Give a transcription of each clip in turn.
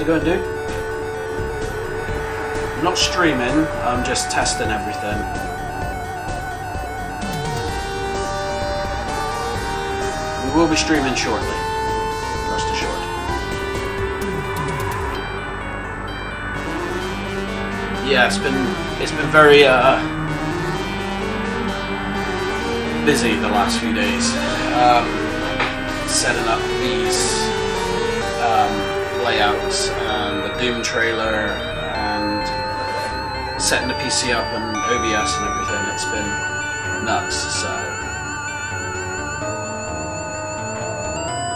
it going, dude? I'm not streaming, I'm just testing everything. We will be streaming shortly, rest assured. Yeah, it's been very busy the last few days. Setting up these layouts and the Doom trailer and setting the PC up and OBS and everything. It's been nuts. So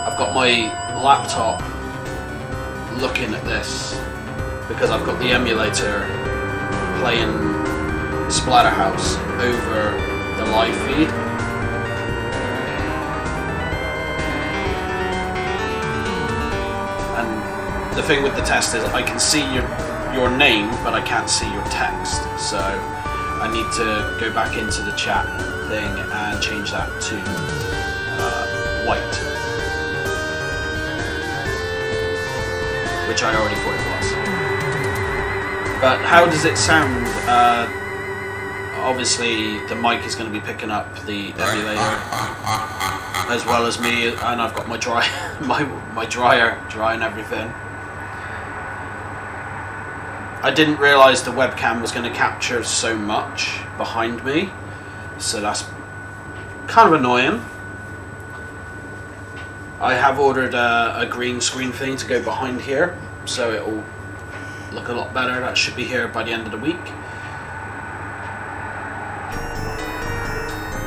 I've got my laptop looking at this because I've got the emulator playing Splatterhouse over the live feed. The thing with the test is I can see your name, but I can't see your text. So I need to go back into the chat thing and change that to white, which I already thought it was. But how does it sound? Obviously, the mic is going to be picking up the emulator as well as me, and I've got my dryer drying everything. I didn't realise the webcam was going to capture so much behind me, so that's kind of annoying. I have ordered a green screen thing to go behind here, so it will look a lot better. That should be here by the end of the week.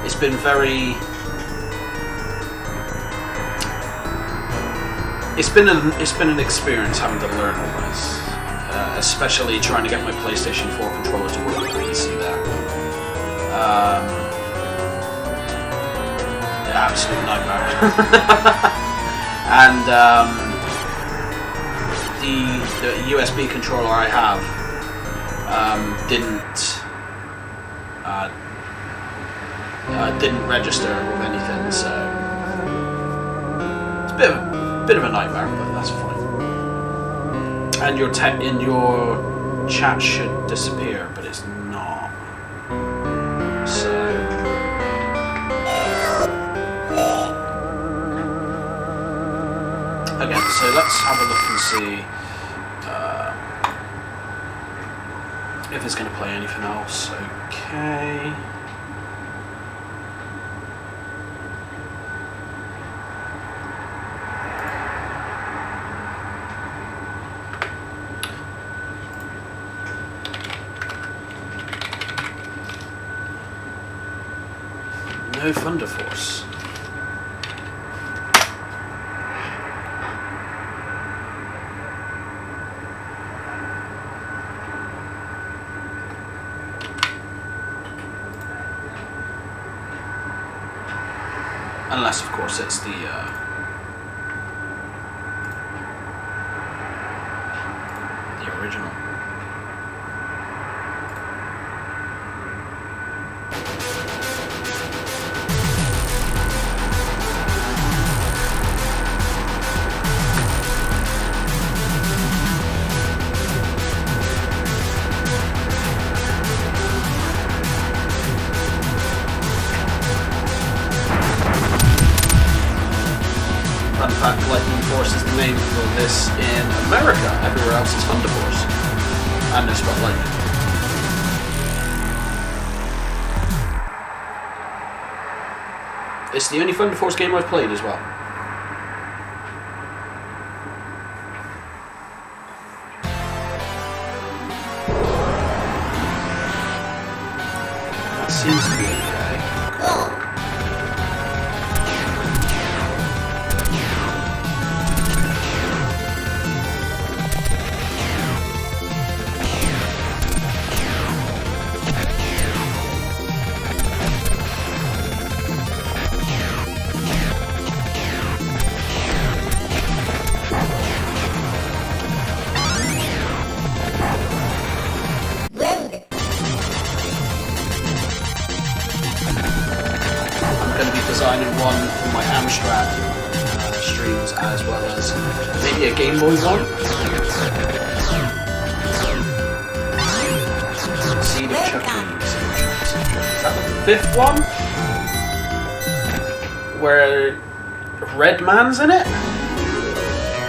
It's been very... It's been an experience having to learn all this. Especially trying to get my PlayStation 4 controller to work with the PC there. Absolute nightmare. And the USB controller I have didn't register with anything, so it's a bit of a nightmare, but that's fine. And your chat should disappear, but it's not. So again, so let's have a look and see if it's going to play anything else. Okay. No Thunder Force. Unless, of course, it's the original. Fun fact, Lightning Force is the name for this in America. Everywhere else is Thunder Force. And no Spotlight. It's the only Thunder Force game I've played as well. That seems to be okay. Designing one for my Amstrad streams as well as maybe a Game Boy one. 5th one, where Red Man's in it.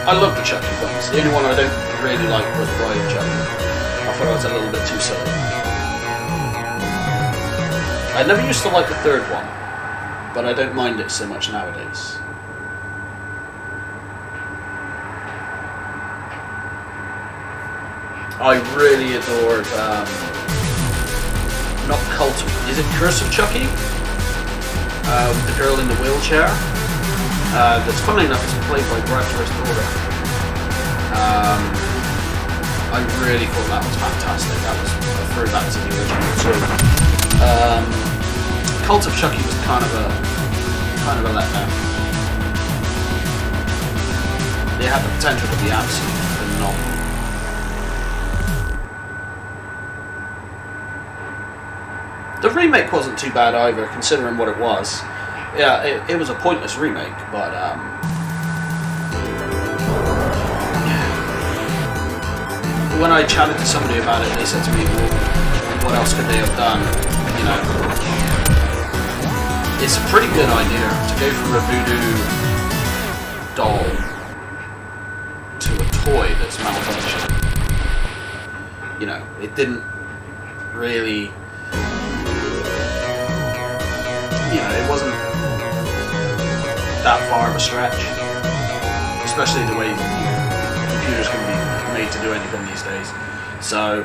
I love the Chucky films. The only one I don't really like was Bride of Chucky. I thought it was a little bit too silly. I never used to like the 3rd one, but I don't mind it so much nowadays. I really adored, not Cult, is it Curse of Chucky? With the girl in the wheelchair. That's funny enough, it's played by Brad Pitt's daughter. I really thought that was fantastic. I prefer that to the original too. Cult of Chucky was kind of a letdown. It had the potential to be absolutely phenomenal. The remake wasn't too bad either, considering what it was. Yeah, it was a pointless remake, but when I chatted to somebody about it, they said to me, well, what else could they have done? You know, it's a pretty good idea to go from a voodoo doll to a toy that's malfunctioning. You know, it didn't really, you know, it wasn't that far of a stretch, especially the way computers can be made to do anything these days. So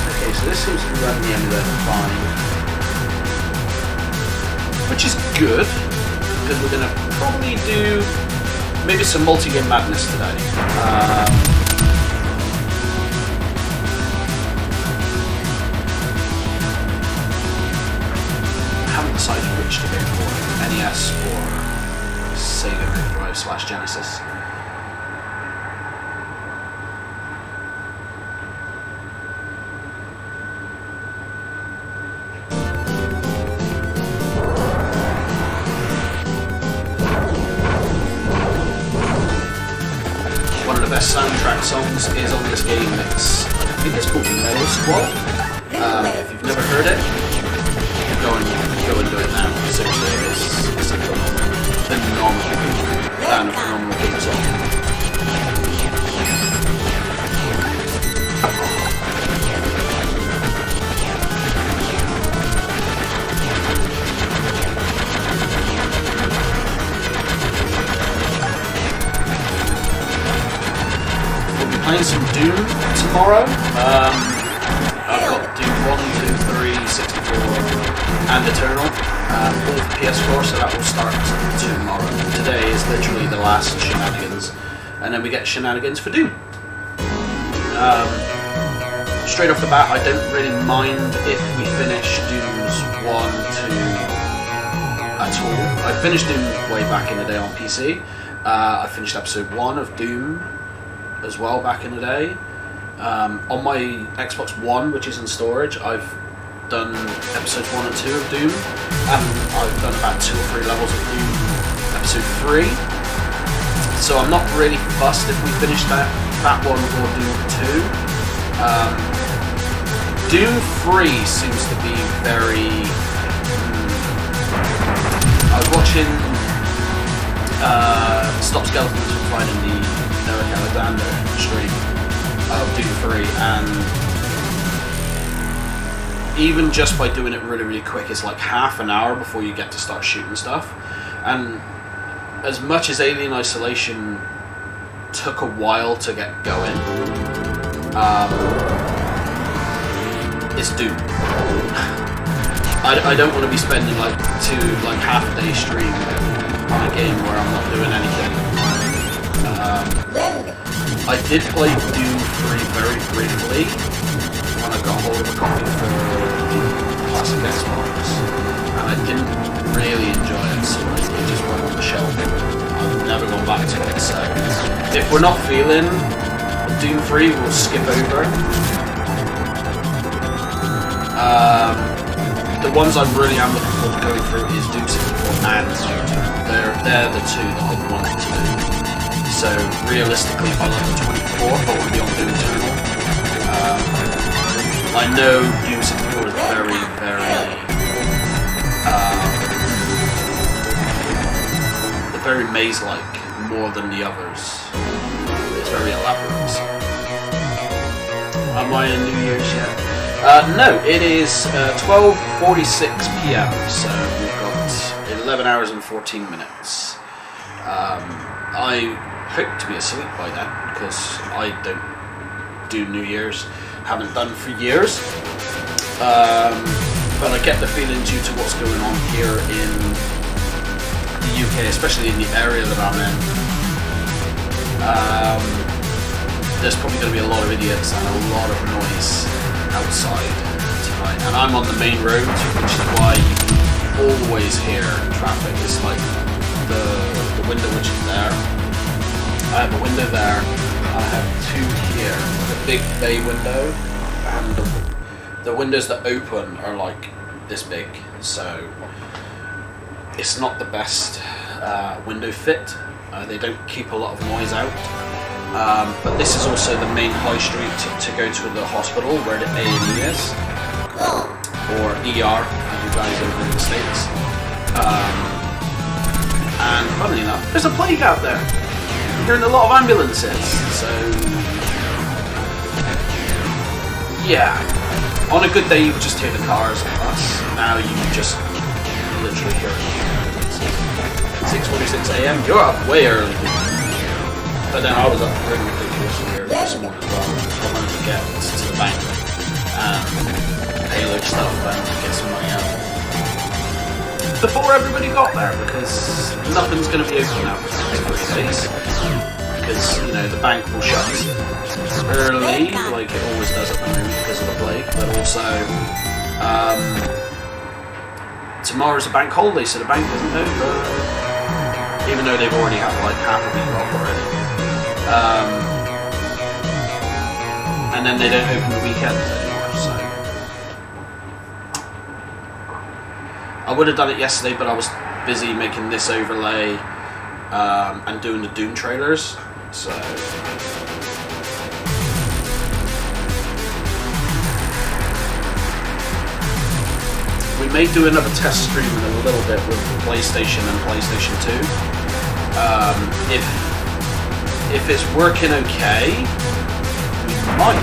okay, so this seems to be running the emulator fine, which is good, because we're going to probably do maybe some multi-game madness today. I haven't decided which to go for, NES or Sega Mega Drive / Genesis. Best soundtrack songs is on this game. I think it's called Metal Squad. If you've never heard it, go and do it now. Seriously, it's a phenomenal theme song. Playing some Doom tomorrow. I've got Doom 1, 2, 3, 64 and Eternal, all for PS4, so that will start tomorrow. Today is literally the last shenanigans, and then we get shenanigans for Doom. Straight off the bat, I don't really mind if we finish Dooms 1, 2 at all. I finished Doom way back in the day on PC. I finished episode 1 of Doom as well back in the day. On my Xbox One, which is in storage, I've done episodes 1 and 2 of Doom, and I've done about 2 or 3 levels of Doom episode 3. So I'm not really fussed if we finish that one or Doom 2. Doom 3 seems to be very... I was watching Stop Skeletons from finding the Eric Alexander stream of Doom 3, and even just by doing it really, really quick, it's like half an hour before you get to start shooting stuff. And as much as Alien Isolation took a while to get going, it's Doom. I don't want to be spending like half a day stream on a game where I'm not doing anything. I did play Doom 3 very briefly when I got hold of a copy for the classic Xbox, and I didn't really enjoy it, so it just went on the shelf. I've never gone back to it, so if we're not feeling Doom 3, we'll skip over. the ones I really am looking forward to going through is Doom 64 and Eternal. They're the two that I wanted to do. So realistically, I like the 24, but we'll be on Doom Eternal. I know Doom 64 is very, very maze-like more than the others. It's very elaborate. Am I in New Year's yet? No, it is 12:46 p.m. So we've got 11 hours and 14 minutes. I hope to be asleep by then because I don't do New Year's, haven't done for years. But I get the feeling due to what's going on here in the UK, especially in the area that I'm in, there's probably going to be a lot of idiots and a lot of noise outside tonight. And I'm on the main road, which is why you always hear traffic. It's like the window which is there. I have a window there. I have two here. The big bay window and the windows that open are like this big. So it's not the best window fit. They don't keep a lot of noise out. But this is also the main high street to go to the hospital where the A&E is, or ER, as you guys over in the States. And funnily enough, there's a plague out there. I'm hearing a lot of ambulances. So yeah, on a good day you would just hear the cars and us. Now you just literally hear it. 6:46 a.m. You're up way early. But then I was up pretty ridiculously early this morning as well. I wanted to get to the bank and pay loads stuff and get some money out before everybody got there, because nothing's going to be open now for the next 3 days. Because, you know, the bank will shut early, like it always does at the moment because of the plague, but also tomorrow's a bank holiday, so the bank isn't over, even though they've already had like half a week off already. And then they don't open the weekends anymore, so I would have done it yesterday, but I was busy making this overlay and doing the Doom trailers, so we may do another test stream in a little bit with PlayStation and PlayStation 2. If it's working okay, we might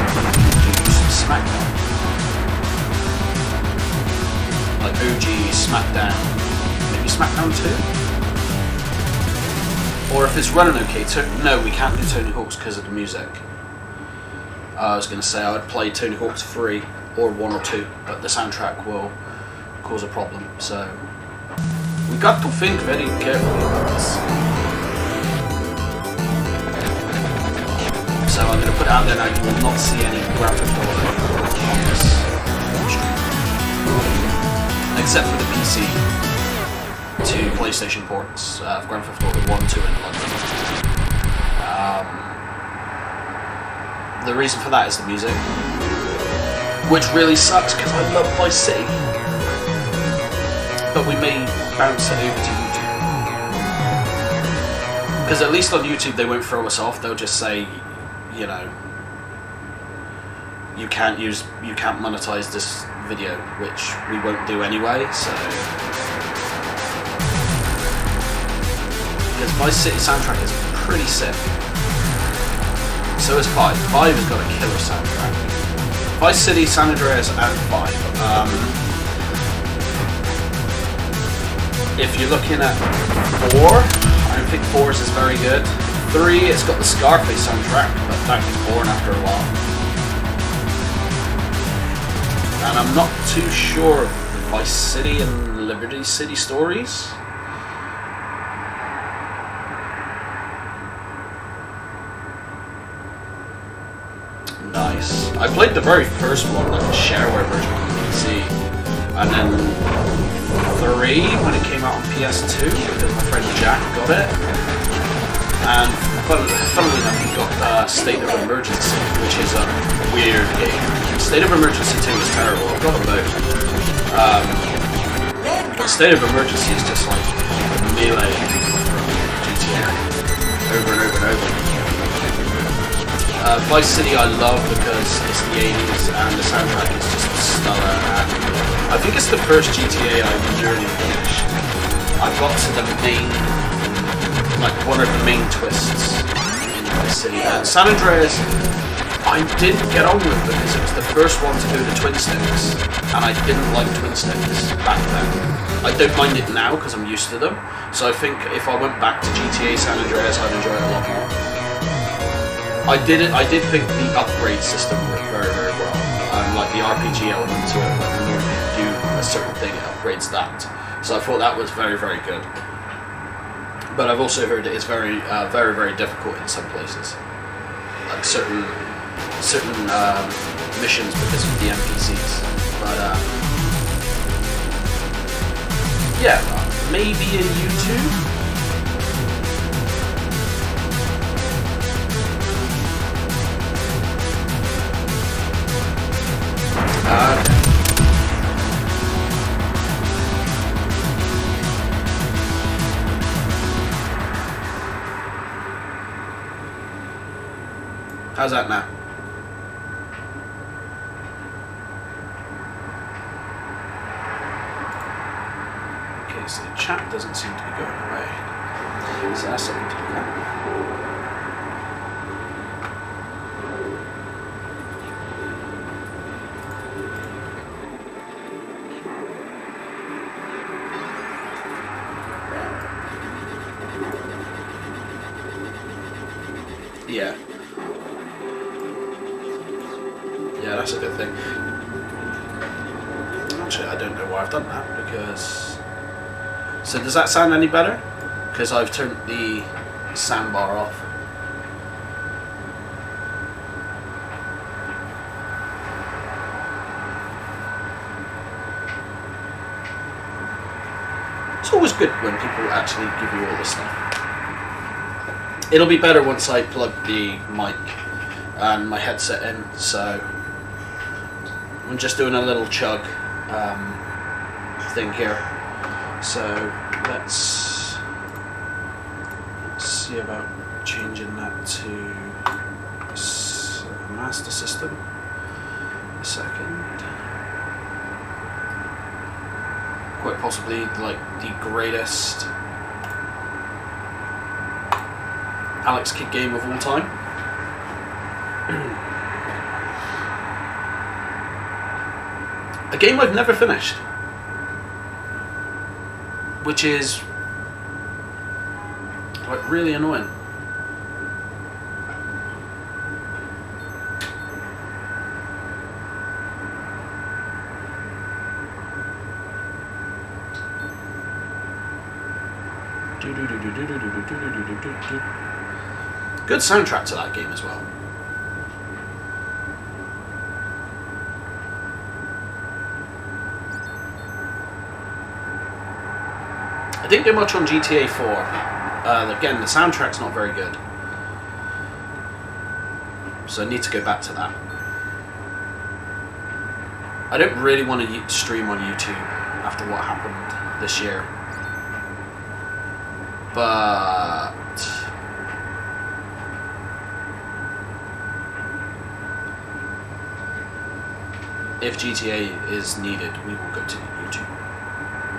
do some SmackDown. Like OG SmackDown. Maybe SmackDown 2? Or if it's running okay, no, we can't do Tony Hawk's because of the music. I was going to say I'd play Tony Hawk's 3 or 1 or 2, but the soundtrack will cause a problem, so we got to think very carefully about this. So I'm going to put it out there now, you will not see any Grand Theft Auto on this stream, except for the PC to PlayStation ports of Grand Theft Auto 1, 2 and London. The reason for that is the music, which really sucks because I love Vice City. But we may bounce it over to YouTube, because at least on YouTube they won't throw us off. They'll just say, you know, you can't monetize this video, which we won't do anyway. So because Vice City soundtrack is pretty sick. So is 5. 5 has got a killer soundtrack. Vice City, San Andreas, and 5. If you're looking at 4, I don't think 4's is very good. 3, it's got the Scarface soundtrack, but that was born after a while. And I'm not too sure of the Vice City and Liberty City stories. Nice. I played the very first one, like the shareware version on PC, and then 3 when it came out on PS2 because my friend Jack got it, and funnily enough he got State of Emergency, which is a weird game. State of Emergency 2 is terrible. I've got them both. State of Emergency is just like melee from GTA over and over and over. Vice City I love because it's the 80s and the soundtrack is just stellar, and I think it's the first GTA I nearly finished. I got to the main, like one of the main twists in Vice City. San Andreas I didn't get on with because it was the first one to do the twin sticks, and I didn't like twin sticks back then. I don't mind it now because I'm used to them, so I think if I went back to GTA San Andreas I'd enjoy it a lot more. I did think the upgrade system worked very, very well. Like the RPG element to it, like when you do a certain thing, it upgrades that. So I thought that was very, very good. But I've also heard it is very, very, very difficult in some places, like certain missions because of the NPCs. But yeah, maybe in YouTube. How's that now? Okay, so the chat doesn't seem to be going away. So that's something to look at. Yeah. Yeah, that's a good thing. Actually, I don't know why I've done that, because... So does that sound any better? Because I've turned the soundbar off. It's always good when people actually give you all this stuff. It'll be better once I plug the mic and my headset in, so I'm just doing a little chug thing here. So let's see about changing that to Master System. A second. Quite possibly like the greatest Alex Kidd game of all time. A game I've never finished, which is like really annoying. Good soundtrack to that game as well. I didn't get much on GTA 4. Again, the soundtrack's not very good, so I need to go back to that. I don't really want to stream on YouTube after what happened this year, but if GTA is needed, we will go to YouTube.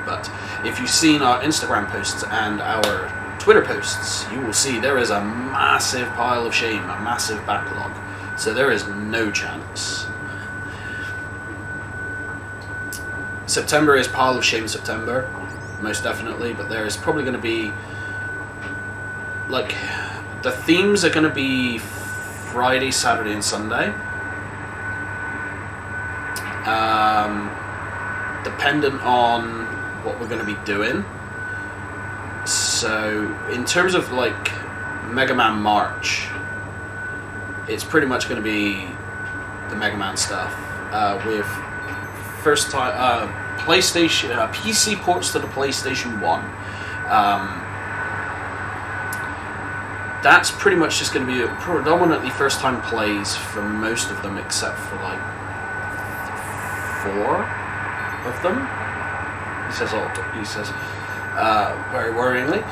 But if you've seen our Instagram posts and our Twitter posts, you will see there is a massive pile of shame, a massive backlog. So there is no chance. September is pile of shame September, most definitely, but there is probably going to be, like, the themes are going to be Friday, Saturday and Sunday. Dependent on what we're going to be doing. So in terms of like Mega Man March, it's pretty much going to be the Mega Man stuff with first time PlayStation PC ports to the PlayStation 1. That's pretty much just going to be predominantly first time plays for most of them, except for like 4 of them. He says, very worryingly.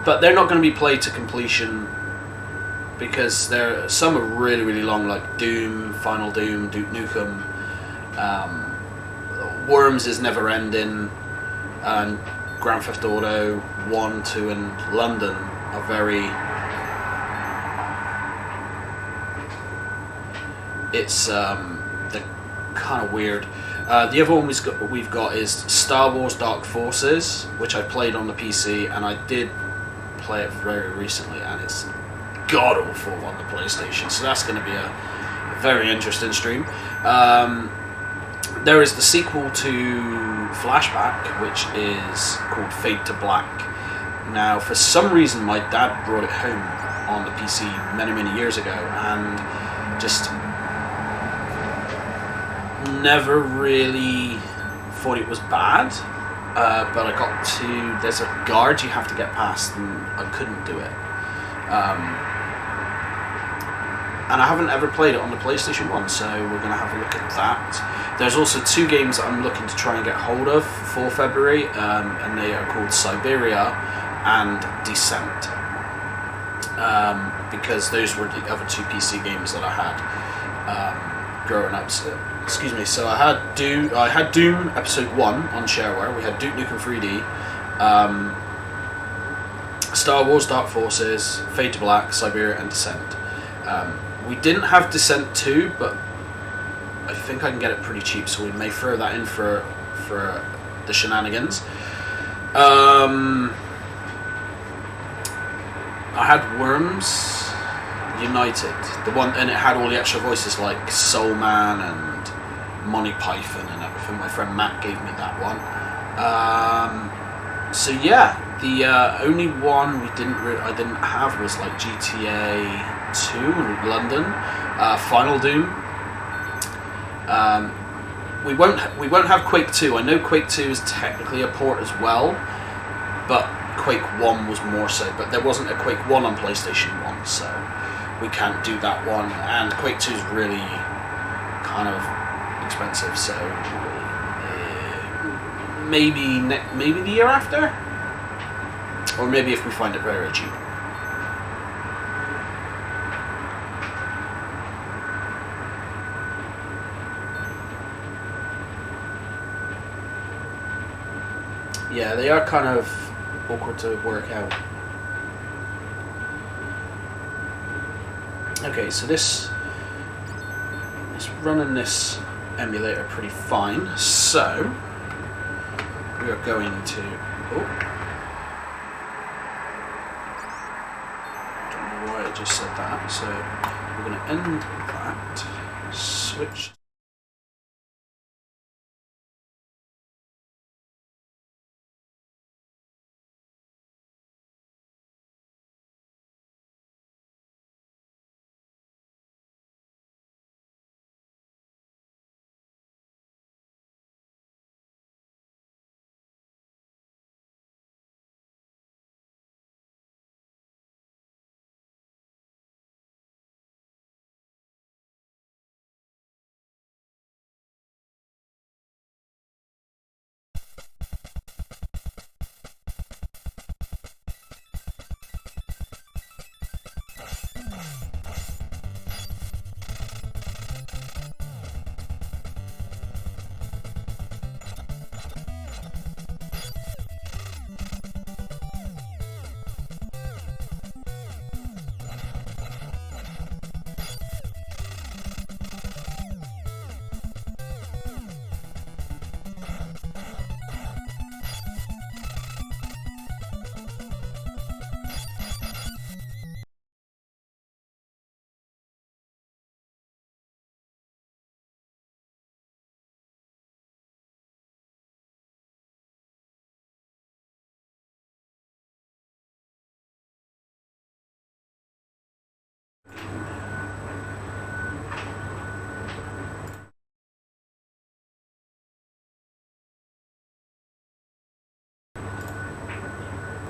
But they're not going to be played to completion because some are really, really long, like Doom, Final Doom, Duke Nukem. Worms is never ending, and Grand Theft Auto 1, 2, and London are very. It's they're kind of weird. The other one we've got is Star Wars Dark Forces, which I played on the PC, and I did play it very recently, and it's god awful on the PlayStation. So that's going to be a very interesting stream. There is the sequel to Flashback, which is called Fade to Black. Now, for some reason, my dad brought it home on the PC many, many years ago, and just never really thought it was bad. But I got to... There's a guard you have to get past, and I couldn't do it. And I haven't ever played it on the PlayStation 1, so we're going to have a look at that. There's also 2 games that I'm looking to try and get hold of for February, and they are called Siberia and Descent. Because those were the other 2 PC games that I had growing up. So I had Doom Episode 1 on shareware, we had Duke Nukem 3D, Star Wars Dark Forces, Fade to Black, Siberia and Descent. We didn't have Descent 2, but I think I can get it pretty cheap, so we may throw that in for the shenanigans. I had Worms United, the one, and it had all the extra voices like Soul Man and Monty Python and everything. My friend Matt gave me that one. So yeah, the only one I didn't have was like GTA 2 in London, Final Doom. We won't have Quake 2. I know Quake 2 is technically a port as well, but Quake 1 was more so. But there wasn't a Quake 1 on PlayStation 1, so we can't do that one. And Quake 2 is really kind of expensive, so maybe the year after, or maybe if we find it very cheap. Yeah, they are kind of awkward to work out. Okay, so it's running this emulator pretty fine. So we are going to. Oh, don't know why I just said that. So we're going to end that. Switch.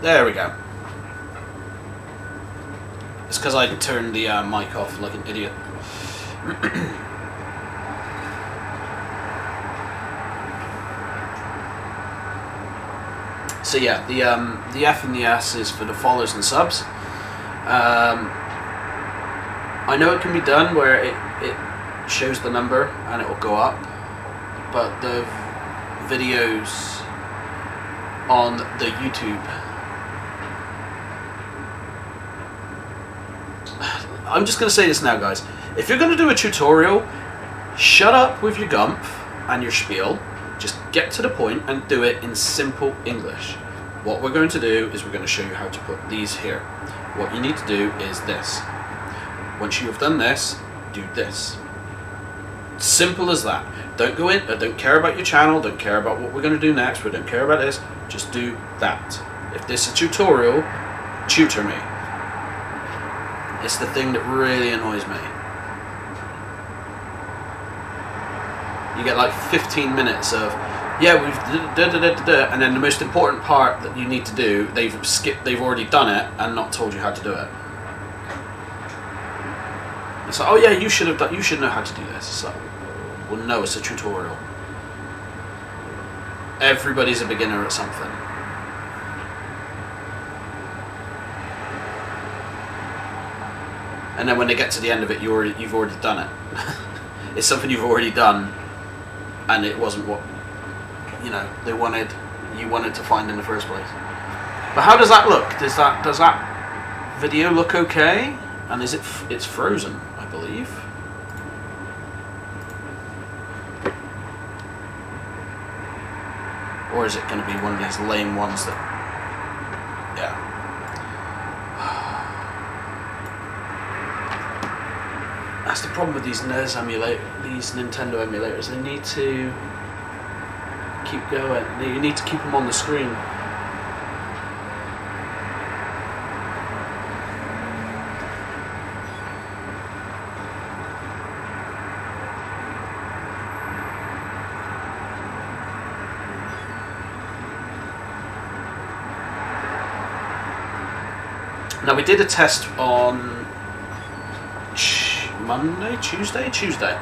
There we go. It's because I turned the mic off like an idiot. So yeah, the F and the S is for the follows and subs. I know it can be done where it shows the number and it will go up, but the videos on the YouTube, I'm just going to say this now, guys. If you're going to do a tutorial, shut up with your gumph and your spiel. Just get to the point and do it in simple English. What we're going to do is we're going to show you how to put these here. What you need to do is this. Once you have done this, do this. Simple as that. Don't go in, don't care about your channel, don't care about what we're going to do next, we don't care about this, just do that. If this is a tutorial, tutor me. It's the thing that really annoys me. You get like 15 minutes of, yeah, we've and then the most important part that you need to do, they've already done it and not told you how to do it. It's like, oh yeah, you should know how to do this. It's like, well, no, it's a tutorial. Everybody's a beginner at something. And then when they get to the end of it, you've already done it. It's something you've already done, and it wasn't what you wanted to find in the first place. But how does that look? Does that video look okay? And is it's frozen, I believe. Or is it going to be one of these lame ones that, yeah. That's the problem with these these Nintendo emulators. They need to keep going. You need to keep them on the screen. Now, we did a test on Tuesday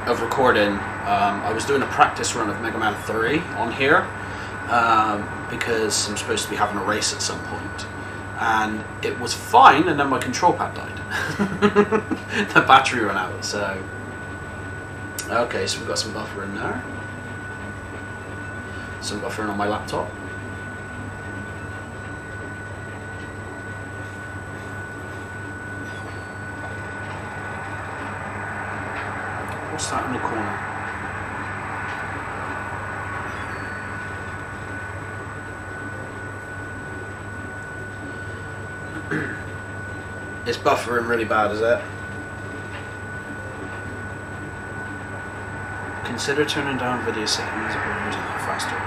of recording. I was doing a practice run of Mega Man 3 on here because I'm supposed to be having a race at some point, and it was fine, and then my control pad died. The battery ran out. So okay, so we've got some buffering there, some buffering on my laptop. What's that in the corner? It's buffering really bad, is it? Consider turning down video settings or using a faster one.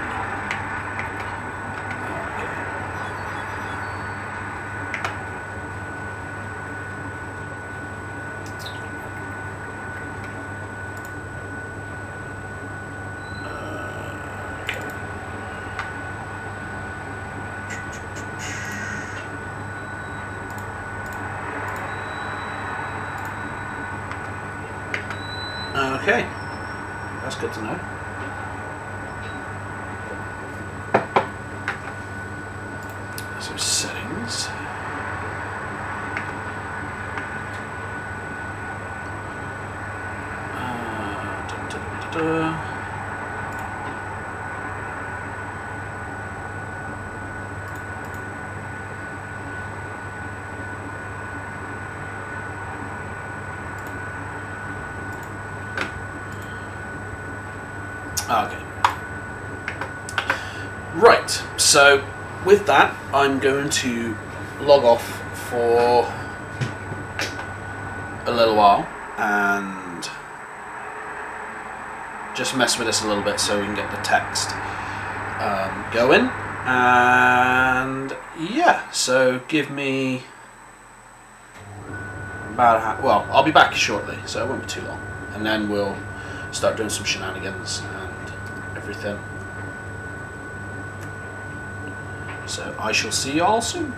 Okay, that's good to know. So settings. Okay. Right, so with that, I'm going to log off for a little while and just mess with this a little bit so we can get the text going. And yeah, so give me about well, I'll be back shortly, so it won't be too long, and then we'll start doing some shenanigans and everything. So I shall see you all soon.